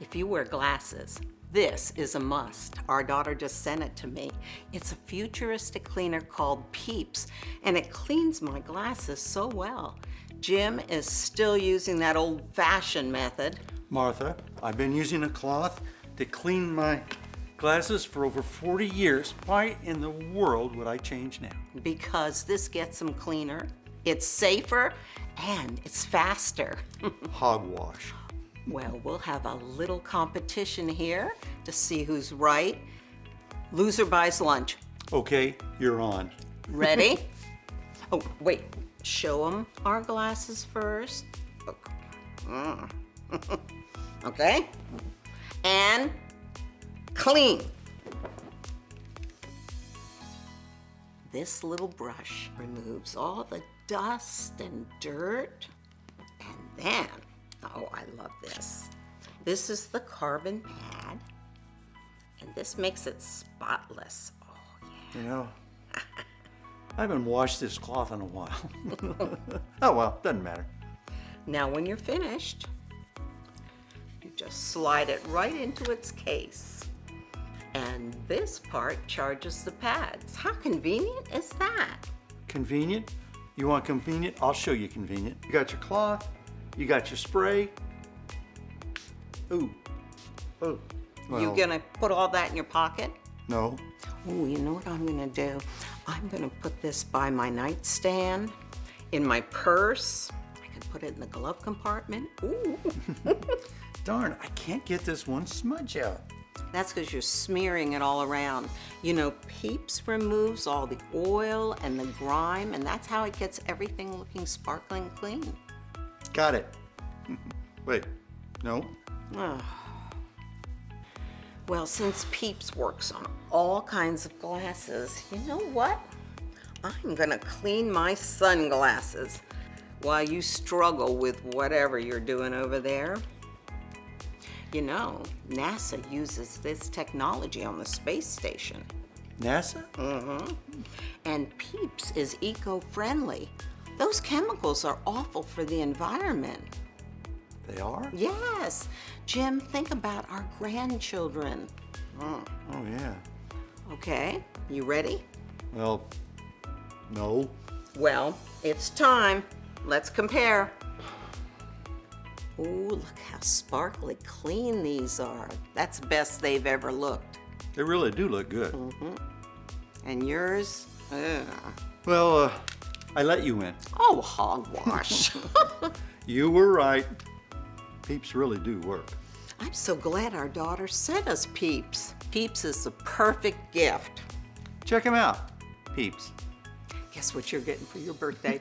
If you wear glasses, this is a must. Our daughter just sent it to me. It's a futuristic cleaner called Peeps, and it cleans my glasses so well. Jim is still using that old-fashioned method. Martha, I've been using a cloth to clean my glasses for over 40 years. Why in the world would I change now? Because this gets them cleaner, it's safer, and it's faster. Hogwash. Well, we'll have a little competition here to see who's right. Loser buys lunch. Okay, you're on. Ready? Oh, wait. Show them our glasses first. Okay? And clean. This little brush removes all the dust and dirt. And then, oh, I love this. This is the carbon pad, and this makes it spotless. Oh, yeah. You know, I haven't washed this cloth in a while. Oh, well, doesn't matter. Now, when you're finished, you just slide it right into its case. And this part charges the pads. How convenient is that? Convenient? You want convenient? I'll show you convenient. You got your cloth, you got your spray. Ooh. Oh. Well, You gonna put all that in your pocket? no. Oh, you know what I'm gonna do? I'm gonna put this by my nightstand, in my purse. I can put it in the glove compartment. Ooh. Darn, I can't get this one smudge out. That's because you're smearing it all around. You know, Peeps removes all the oil and the grime, and that's how it gets everything looking sparkling clean. Got it. Wait, no? Well, since Peeps works on all kinds of glasses, you know what? I'm gonna clean my sunglasses while you struggle with whatever you're doing over there. You know, NASA uses this technology on the space station. NASA? Mm-hmm. And Peeps is eco-friendly. Those chemicals are awful for the environment. They are? Yes. Jim, think about our grandchildren. Oh, yeah. Okay, you ready? Well, no. Well, it's time. Let's compare. Ooh, look how sparkly clean these are. That's the best they've ever looked. They really do look good. Mm-hmm. And yours? Ugh. Well, I let you in. Oh, hogwash. You were right. Peeps really do work. I'm so glad our daughter sent us Peeps. Peeps is the perfect gift. Check them out, Peeps. Guess what you're getting for your birthday?